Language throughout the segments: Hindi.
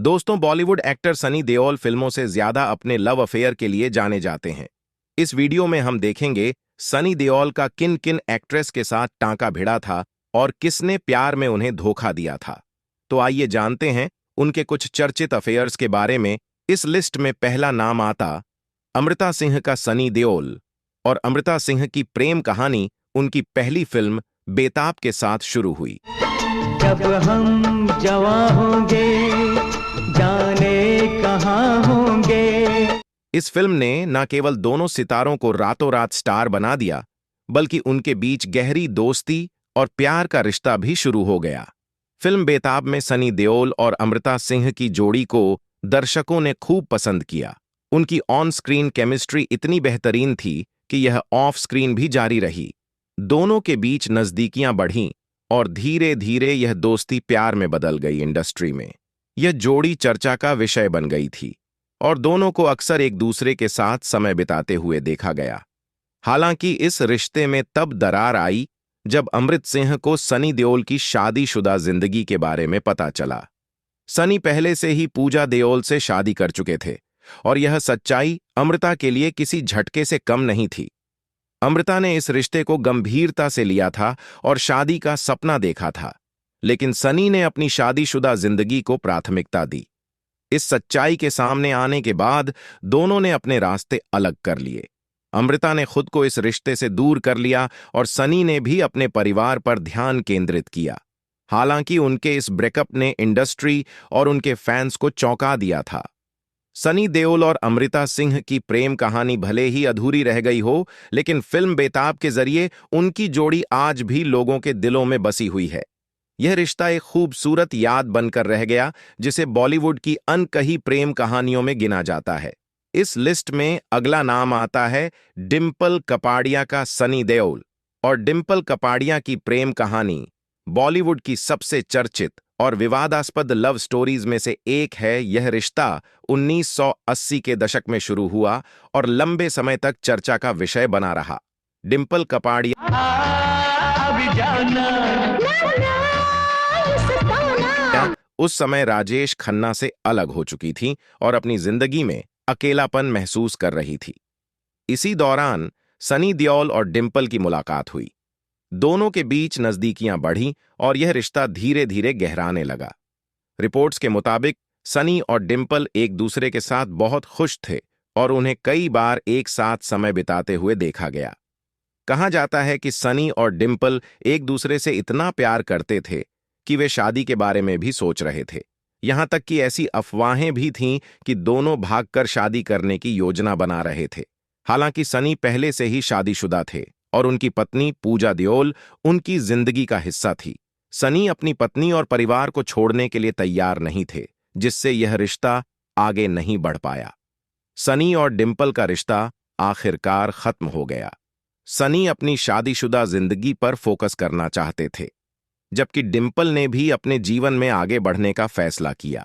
दोस्तों, बॉलीवुड एक्टर सनी देओल फिल्मों से ज्यादा अपने लव अफेयर के लिए जाने जाते हैं। इस वीडियो में हम देखेंगे सनी देओल का किन किन एक्ट्रेस के साथ टांका भिड़ा था और किसने प्यार में उन्हें धोखा दिया था। तो आइए जानते हैं उनके कुछ चर्चित अफेयर्स के बारे में। इस लिस्ट में पहला नाम आता अमृता सिंह का सनी देओल। और अमृता सिंह की प्रेम कहानी उनकी पहली फिल्म बेताब के साथ शुरू हुई। जब हम जवां होंगे जाने कहां होंगे। इस फिल्म ने न केवल दोनों सितारों को रातों रात स्टार बना दिया, बल्कि उनके बीच गहरी दोस्ती और प्यार का रिश्ता भी शुरू हो गया। फिल्म बेताब में सनी देओल और अमृता सिंह की जोड़ी को दर्शकों ने खूब पसंद किया। उनकी ऑन स्क्रीन केमिस्ट्री इतनी बेहतरीन थी कि यह ऑफ स्क्रीन भी जारी रही। दोनों के बीच नजदीकियां बढ़ीं और धीरे धीरे यह दोस्ती प्यार में बदल गई। इंडस्ट्री में यह जोड़ी चर्चा का विषय बन गई थी और दोनों को अक्सर एक दूसरे के साथ समय बिताते हुए देखा गया। हालांकि इस रिश्ते में तब दरार आई जब अमृत सिंह को सनी देओल की शादीशुदा जिंदगी के बारे में पता चला। सनी पहले से ही पूजा देओल से शादी कर चुके थे और यह सच्चाई अमृता के लिए किसी झटके से कम नहीं थी। अमृता ने इस रिश्ते को गंभीरता से लिया था और शादी का सपना देखा था, लेकिन सनी ने अपनी शादीशुदा जिंदगी को प्राथमिकता दी। इस सच्चाई के सामने आने के बाद दोनों ने अपने रास्ते अलग कर लिए। अमृता ने खुद को इस रिश्ते से दूर कर लिया और सनी ने भी अपने परिवार पर ध्यान केंद्रित किया। हालांकि उनके इस ब्रेकअप ने इंडस्ट्री और उनके फैंस को चौंका दिया था। सनी देओल और अमृता सिंह की प्रेम कहानी भले ही अधूरी रह गई हो, लेकिन फिल्म बेताब के जरिए उनकी जोड़ी आज भी लोगों के दिलों में बसी हुई है। यह रिश्ता एक खूबसूरत याद बनकर रह गया, जिसे बॉलीवुड की अनकही प्रेम कहानियों में गिना जाता है। इस लिस्ट में अगला नाम आता है डिंपल कपाड़िया का सनी देओल। और डिंपल कपाड़िया की प्रेम कहानी बॉलीवुड की सबसे चर्चित और विवादास्पद लव स्टोरीज में से एक है। यह रिश्ता 1980 के दशक में शुरू हुआ और लंबे समय तक चर्चा का विषय बना रहा। डिंपल कपाड़िया उस समय राजेश खन्ना से अलग हो चुकी थी और अपनी जिंदगी में अकेलापन महसूस कर रही थी। इसी दौरान सनी देओल और डिंपल की मुलाकात हुई। दोनों के बीच नजदीकियां बढ़ीं और यह रिश्ता धीरे धीरे गहराने लगा। रिपोर्ट्स के मुताबिक सनी और डिंपल एक दूसरे के साथ बहुत खुश थे और उन्हें कई बार एक साथ समय बिताते हुए देखा गया। कहा जाता है कि सनी और डिंपल एक दूसरे से इतना प्यार करते थे कि वे शादी के बारे में भी सोच रहे थे। यहां तक कि ऐसी अफवाहें भी थीं कि दोनों भागकर शादी करने की योजना बना रहे थे। हालांकि सनी पहले से ही शादीशुदा थे और उनकी पत्नी पूजा देओल उनकी जिंदगी का हिस्सा थी। सनी अपनी पत्नी और परिवार को छोड़ने के लिए तैयार नहीं थे, जिससे यह रिश्ता आगे नहीं बढ़ पाया। सनी और डिंपल का रिश्ता आखिरकार खत्म हो गया। सनी अपनी शादीशुदा जिंदगी पर फोकस करना चाहते थे, जबकि डिंपल ने भी अपने जीवन में आगे बढ़ने का फैसला किया।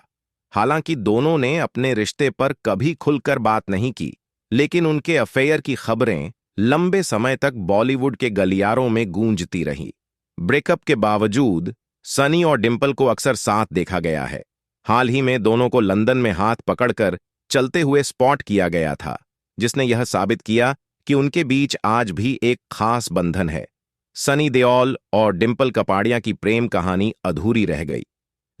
हालांकि दोनों ने अपने रिश्ते पर कभी खुलकर बात नहीं की, लेकिन उनके अफेयर की खबरें लंबे समय तक बॉलीवुड के गलियारों में गूंजती रहीं। ब्रेकअप के बावजूद सनी और डिंपल को अक्सर साथ देखा गया है। हाल ही में दोनों को लंदन में हाथ पकड़कर चलते हुए स्पॉट किया गया था, जिसने यह साबित किया कि उनके बीच आज भी एक खास बंधन है। सनी देओल और डिंपल कपाड़िया की प्रेम कहानी अधूरी रह गई,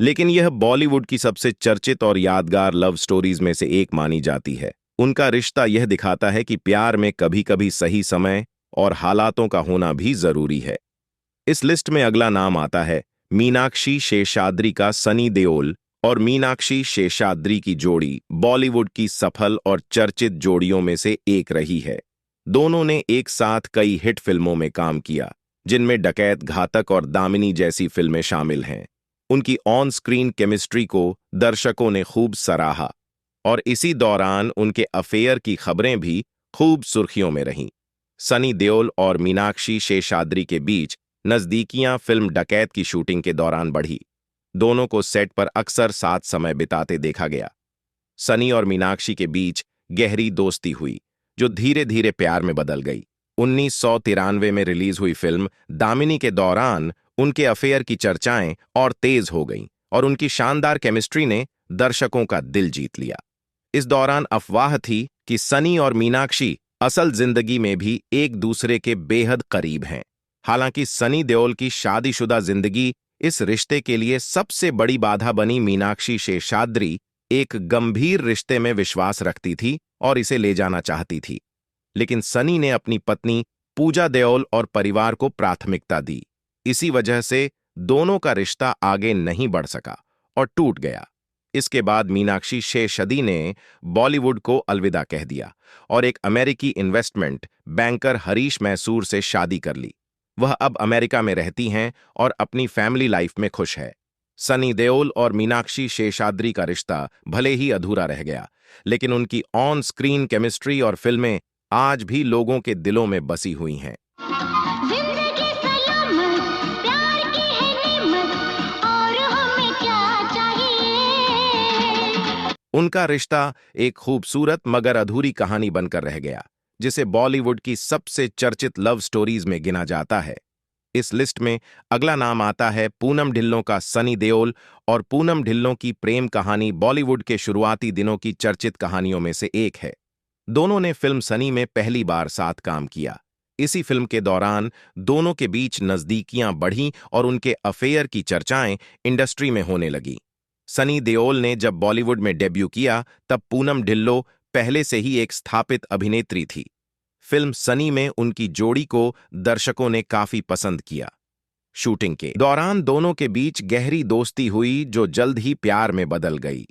लेकिन यह बॉलीवुड की सबसे चर्चित और यादगार लव स्टोरीज में से एक मानी जाती है। उनका रिश्ता यह दिखाता है कि प्यार में कभी कभी सही समय और हालातों का होना भी जरूरी है। इस लिस्ट में अगला नाम आता है मीनाक्षी शेषाद्री का सनी देओल। और मीनाक्षी शेषाद्री की जोड़ी बॉलीवुड की सफल और चर्चित जोड़ियों में से एक रही है। दोनों ने एक साथ कई हिट फिल्मों में काम किया, जिनमें डकैत, घातक और दामिनी जैसी फिल्में शामिल हैं। उनकी ऑन स्क्रीन केमिस्ट्री को दर्शकों ने खूब सराहा और इसी दौरान उनके अफेयर की खबरें भी खूब सुर्खियों में रहीं। सनी देओल और मीनाक्षी शेषाद्री के बीच नजदीकियां फिल्म डकैत की शूटिंग के दौरान बढ़ी। दोनों को सेट पर अक्सर साथ समय बिताते देखा गया। सनी और मीनाक्षी के बीच गहरी दोस्ती हुई, जो धीरे धीरे प्यार में बदल गई। 1993 में रिलीज हुई फिल्म दामिनी के दौरान उनके अफेयर की चर्चाएं और तेज हो गईं और उनकी शानदार केमिस्ट्री ने दर्शकों का दिल जीत लिया। इस दौरान अफवाह थी कि सनी और मीनाक्षी असल जिंदगी में भी एक दूसरे के बेहद करीब हैं। हालांकि सनी देओल की शादीशुदा जिंदगी इस रिश्ते के लिए सबसे बड़ी बाधा बनी। मीनाक्षी शेषाद्री एक गंभीर रिश्ते में विश्वास रखती थी और इसे ले जाना चाहती थी, लेकिन सनी ने अपनी पत्नी पूजा देओल और परिवार को प्राथमिकता दी। इसी वजह से दोनों का रिश्ता आगे नहीं बढ़ सका और टूट गया। इसके बाद मीनाक्षी शेषदी ने बॉलीवुड को अलविदा कह दिया और एक अमेरिकी इन्वेस्टमेंट बैंकर हरीश मैसूर से शादी कर ली। वह अब अमेरिका में रहती हैं और अपनी फैमिली लाइफ में खुश है। सनी देओल और मीनाक्षी शेषाद्री का रिश्ता भले ही अधूरा रह गया, लेकिन उनकी ऑन स्क्रीन केमिस्ट्री और फिल्में आज भी लोगों के दिलों में बसी हुई हैं। जिंदगी सलामत, प्यार की है नेमत, और हमें क्या चाहिए। उनका रिश्ता एक खूबसूरत मगर अधूरी कहानी बनकर रह गया, जिसे बॉलीवुड की सबसे चर्चित लव स्टोरीज में गिना जाता है। इस लिस्ट में अगला नाम आता है पूनम ढिल्लों का सनी देओल और पूनम ढिल्लों की प्रेम कहानी बॉलीवुड के शुरुआती दिनों की चर्चित कहानियों में से एक है। दोनों ने फिल्म सनी में पहली बार साथ काम किया। इसी फिल्म के दौरान दोनों के बीच नजदीकियां बढ़ीं और उनके अफेयर की चर्चाएं इंडस्ट्री में होने लगी। सनी देओल ने जब बॉलीवुड में डेब्यू किया, तब पूनम ढिल्लों पहले से ही एक स्थापित अभिनेत्री थी। फिल्म सनी में उनकी जोड़ी को दर्शकों ने काफी पसंद किया। शूटिंग के दौरान दोनों के बीच गहरी दोस्ती हुई, जो जल्द ही प्यार में बदल गई।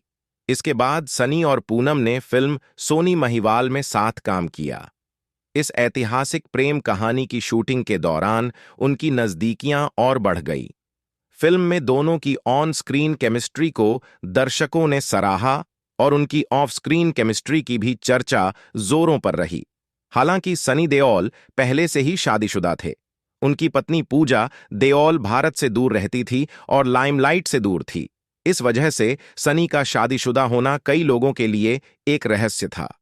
इसके बाद सनी और पूनम ने फिल्म सोनी महिवाल में साथ काम किया। इस ऐतिहासिक प्रेम कहानी की शूटिंग के दौरान उनकी नजदीकियां और बढ़ गई। फिल्म में दोनों की ऑन स्क्रीन केमिस्ट्री को दर्शकों ने सराहा और उनकी ऑफ स्क्रीन केमिस्ट्री की भी चर्चा जोरों पर रही। हालांकि सनी देओल पहले से ही शादीशुदा थे। उनकी पत्नी पूजा देओल भारत से दूर रहती थी और लाइमलाइट से दूर थी। इस वजह से सनी का शादीशुदा होना कई लोगों के लिए एक रहस्य था।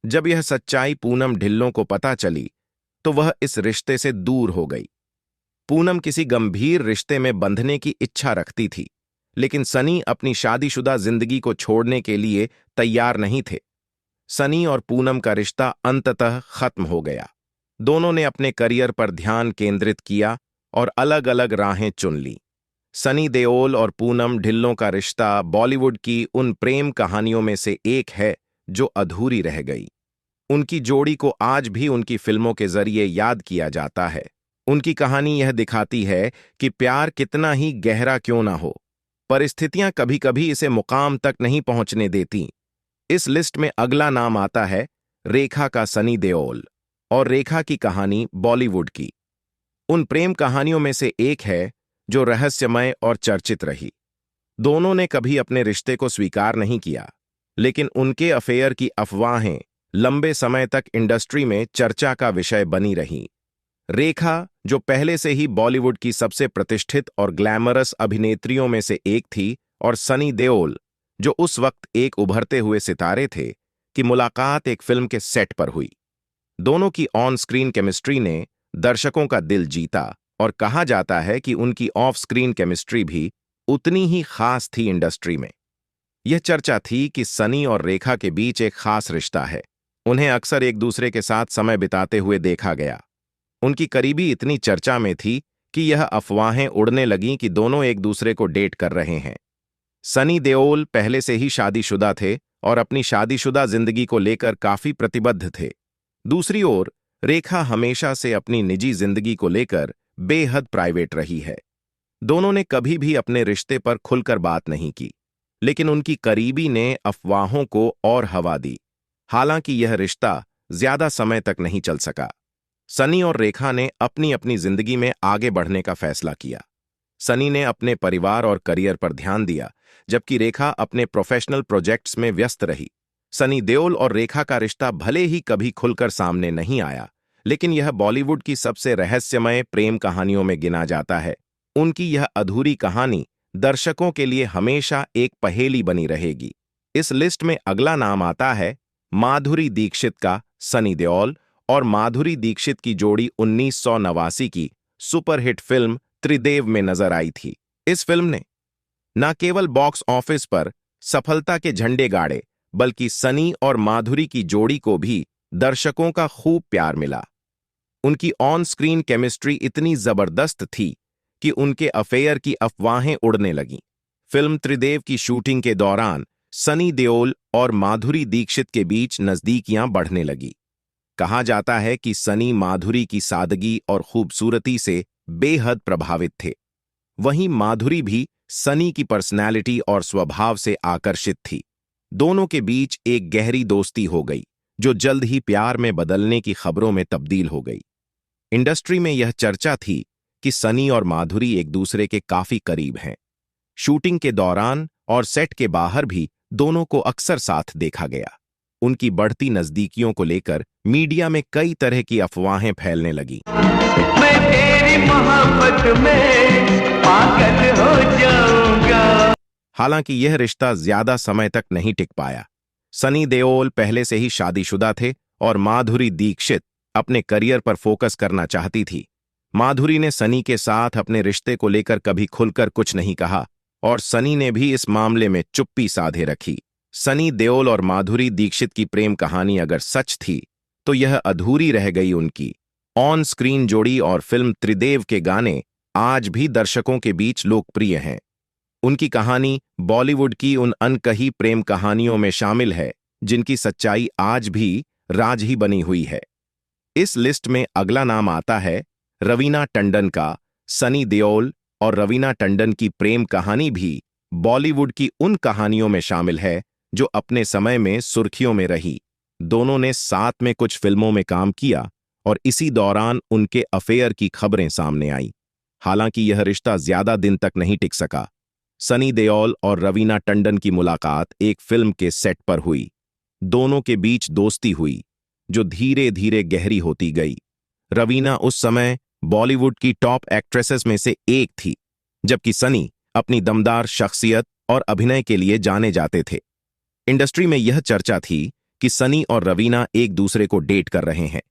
जब यह सच्चाई पूनम ढिल्लों को पता चली, तो वह इस रिश्ते से दूर हो गई। पूनम किसी गंभीर रिश्ते में बंधने की इच्छा रखती थी, लेकिन सनी अपनी शादीशुदा जिंदगी को छोड़ने के लिए तैयार नहीं थे। सनी और पूनम का रिश्ता अंततः खत्म हो गया। दोनों ने अपने करियर पर ध्यान केंद्रित किया और अलग-अलग राहें चुन ली। सनी देओल और पूनम ढिल्लों का रिश्ता बॉलीवुड की उन प्रेम कहानियों में से एक है जो अधूरी रह गई। उनकी जोड़ी को आज भी उनकी फिल्मों के जरिए याद किया जाता है। उनकी कहानी यह दिखाती है कि प्यार कितना ही गहरा क्यों ना हो, परिस्थितियां कभी-कभी इसे मुकाम तक नहीं पहुंचने देती। इस लिस्ट में अगला नाम आता है रेखा का सनी देओल और रेखा की कहानी बॉलीवुड की उन प्रेम कहानियों में से एक है जो रहस्यमय और चर्चित रही। दोनों ने कभी अपने रिश्ते को स्वीकार नहीं किया, लेकिन उनके अफेयर की अफवाहें लंबे समय तक इंडस्ट्री में चर्चा का विषय बनी रहीं। रेखा, जो पहले से ही बॉलीवुड की सबसे प्रतिष्ठित और ग्लैमरस अभिनेत्रियों में से एक थी, और सनी देओल, जो उस वक्त एक उभरते हुए सितारे थे, की मुलाकात एक फिल्म के सेट पर हुई। दोनों की ऑन स्क्रीन केमिस्ट्री ने दर्शकों का दिल जीता और कहा जाता है कि उनकी ऑफ स्क्रीन केमिस्ट्री भी उतनी ही खास थी इंडस्ट्री में। यह चर्चा थी कि सनी और रेखा के बीच एक खास रिश्ता है। उन्हें अक्सर एक दूसरे के साथ समय बिताते हुए देखा गया। उनकी करीबी इतनी चर्चा में थी कि यह अफवाहें उड़ने लगीं कि दोनों एक दूसरे को डेट कर रहे हैं। सनी देओल पहले से ही शादीशुदा थे और अपनी शादीशुदा जिंदगी को लेकर काफी प्रतिबद्ध थे। दूसरी ओर रेखा हमेशा से अपनी निजी जिंदगी को लेकर बेहद प्राइवेट रही है। दोनों ने कभी भी अपने रिश्ते पर खुलकर बात नहीं की, लेकिन उनकी करीबी ने अफवाहों को और हवा दी। हालांकि यह रिश्ता ज्यादा समय तक नहीं चल सका। सनी और रेखा ने अपनी अपनी जिंदगी में आगे बढ़ने का फैसला किया। सनी ने अपने परिवार और करियर पर ध्यान दिया, जबकि रेखा अपने प्रोफेशनल प्रोजेक्ट्स में व्यस्त रही। सनी देओल और रेखा का रिश्ता भले ही कभी खुलकर सामने नहीं आया, लेकिन यह बॉलीवुड की सबसे रहस्यमय प्रेम कहानियों में गिना जाता है। उनकी यह अधूरी कहानी दर्शकों के लिए हमेशा एक पहेली बनी रहेगी। इस लिस्ट में अगला नाम आता है माधुरी दीक्षित का सनी देओल और माधुरी दीक्षित की जोड़ी 1989 की सुपरहिट फिल्म त्रिदेव में नजर आई थी। इस फिल्म ने न केवल बॉक्स ऑफिस पर सफलता के झंडे गाड़े, बल्कि सनी और माधुरी की जोड़ी को भी दर्शकों का खूब प्यार मिला। उनकी ऑन स्क्रीन केमिस्ट्री इतनी जबरदस्त थी कि उनके अफेयर की अफवाहें उड़ने लगीं। फिल्म त्रिदेव की शूटिंग के दौरान सनी देओल और माधुरी दीक्षित के बीच नजदीकियां बढ़ने लगी। कहा जाता है कि सनी माधुरी की सादगी और खूबसूरती से बेहद प्रभावित थे। वहीं माधुरी भी सनी की पर्सनैलिटी और स्वभाव से आकर्षित थी। दोनों के बीच एक गहरी दोस्ती हो गई, जो जल्द ही प्यार में बदलने की खबरों में तब्दील हो गई। इंडस्ट्री में यह चर्चा थी कि सनी और माधुरी एक दूसरे के काफी करीब हैं। शूटिंग के दौरान और सेट के बाहर भी दोनों को अक्सर साथ देखा गया। उनकी बढ़ती नजदीकियों को लेकर मीडिया में कई तरह की अफवाहें फैलने लगी। मैं तेरी मोहब्बत में पागल हो जाऊंगा। हालांकि यह रिश्ता ज्यादा समय तक नहीं टिक पाया। सनी देओल पहले से ही शादीशुदा थे और माधुरी दीक्षित अपने करियर पर फोकस करना चाहती थी। माधुरी ने सनी के साथ अपने रिश्ते को लेकर कभी खुलकर कुछ नहीं कहा और सनी ने भी इस मामले में चुप्पी साधे रखी। सनी देओल और माधुरी दीक्षित की प्रेम कहानी अगर सच थी तो यह अधूरी रह गई। उनकी ऑन स्क्रीन जोड़ी और फिल्म त्रिदेव के गाने आज भी दर्शकों के बीच लोकप्रिय हैं। उनकी कहानी बॉलीवुड की उन अनकही प्रेम कहानियों में शामिल है जिनकी सच्चाई आज भी राज ही बनी हुई है। इस लिस्ट में अगला नाम आता है रवीना टंडन का। सनी देओल और रवीना टंडन की प्रेम कहानी भी बॉलीवुड की उन कहानियों में शामिल है जो अपने समय में सुर्खियों में रही। दोनों ने साथ में कुछ फिल्मों में काम किया और इसी दौरान उनके अफेयर की खबरें सामने आई। हालांकि यह रिश्ता ज्यादा दिन तक नहीं टिक सका। सनी देओल और रवीना टंडन की मुलाकात एक फिल्म के सेट पर हुई। दोनों के बीच दोस्ती हुई जो धीरे धीरे गहरी होती गई। रवीना उस समय बॉलीवुड की टॉप एक्ट्रेसेस में से एक थी, जबकि सनी अपनी दमदार शख्सियत और अभिनय के लिए जाने जाते थे। इंडस्ट्री में यह चर्चा थी कि सनी और रवीना एक दूसरे को डेट कर रहे हैं।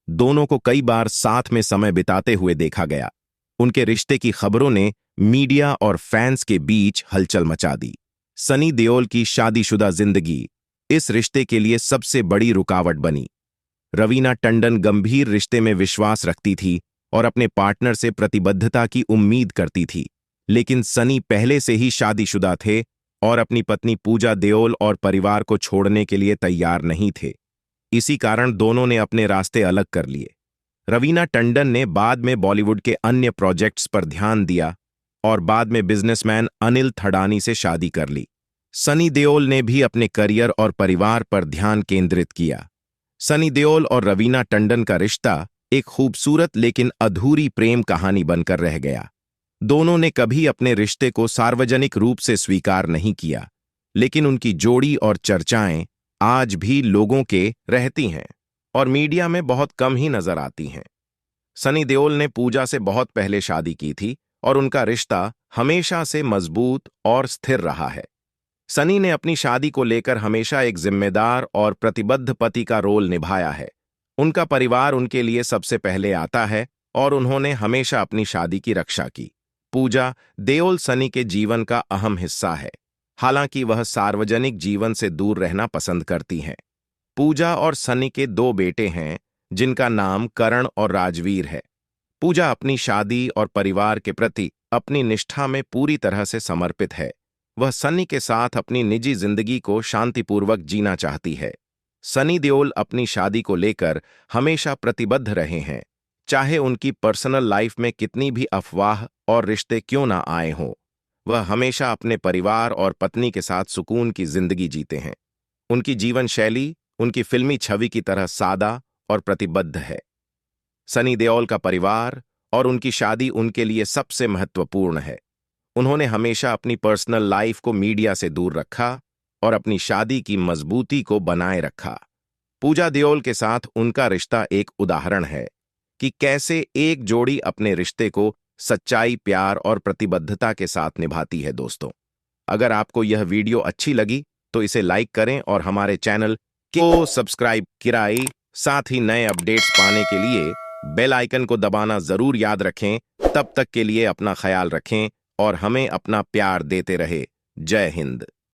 दोनों को कई बार साथ में समय बिताते हुए देखा गया। उनके रिश्ते की खबरों ने मीडिया और फैंस के बीच हलचल मचा दी। सनी देओल की शादीशुदा जिंदगी इस रिश्ते के लिए सबसे बड़ी रुकावट बनी। रवीना टंडन गंभीर रिश्ते में विश्वास रखती थी और अपने पार्टनर से प्रतिबद्धता की उम्मीद करती थी, लेकिन सनी पहले से ही शादीशुदा थे और अपनी पत्नी पूजा देओल और परिवार को छोड़ने के लिए तैयार नहीं थे। इसी कारण दोनों ने अपने रास्ते अलग कर लिए। रवीना टंडन ने बाद में बॉलीवुड के अन्य प्रोजेक्ट्स पर ध्यान दिया और बाद में बिजनेसमैन अनिल थडानी से शादी कर ली। सनी देओल ने भी अपने करियर और परिवार पर ध्यान केंद्रित किया। सनी देओल और रवीना टंडन का रिश्ता एक खूबसूरत लेकिन अधूरी प्रेम कहानी बनकर रह गया। दोनों ने कभी अपने रिश्ते को सार्वजनिक रूप से स्वीकार नहीं किया, लेकिन उनकी जोड़ी और चर्चाएं आज भी लोगों के रहती हैं और मीडिया में बहुत कम ही नजर आती हैं। सनी देओल ने पूजा से बहुत पहले शादी की थी और उनका रिश्ता हमेशा से मजबूत और स्थिर रहा है। सनी ने अपनी शादी को लेकर हमेशा एक जिम्मेदार और प्रतिबद्ध पति का रोल निभाया है। उनका परिवार उनके लिए सबसे पहले आता है और उन्होंने हमेशा अपनी शादी की रक्षा की। पूजा देओल सनी के जीवन का अहम हिस्सा है, हालांकि वह सार्वजनिक जीवन से दूर रहना पसंद करती हैं। पूजा और सनी के 2 बेटे हैं जिनका नाम करण और राजवीर है। पूजा अपनी शादी और परिवार के प्रति अपनी निष्ठा में पूरी तरह से समर्पित है। वह सनी के साथ अपनी निजी जिंदगी को शांतिपूर्वक जीना चाहती है। सनी देओल अपनी शादी को लेकर हमेशा प्रतिबद्ध रहे हैं, चाहे उनकी पर्सनल लाइफ में कितनी भी अफवाह और रिश्ते क्यों ना आए हों। वह हमेशा अपने परिवार और पत्नी के साथ सुकून की जिंदगी जीते हैं। उनकी जीवन शैली उनकी फिल्मी छवि की तरह सादा और प्रतिबद्ध है। सनी देओल का परिवार और उनकी शादी उनके लिए सबसे महत्वपूर्ण है। उन्होंने हमेशा अपनी पर्सनल लाइफ को मीडिया से दूर रखा और अपनी शादी की मजबूती को बनाए रखा। पूजा देओल के साथ उनका रिश्ता एक उदाहरण है कि कैसे एक जोड़ी अपने रिश्ते को सच्चाई, प्यार और प्रतिबद्धता के साथ निभाती है। दोस्तों, अगर आपको यह वीडियो अच्छी लगी तो इसे लाइक करें और हमारे चैनल को सब्सक्राइब कराएं। साथ ही नए अपडेट्स पाने के लिए बेल आइकन को दबाना जरूर याद रखें। तब तक के लिए अपना ख्याल रखें और हमें अपना प्यार देते रहे। जय हिंद।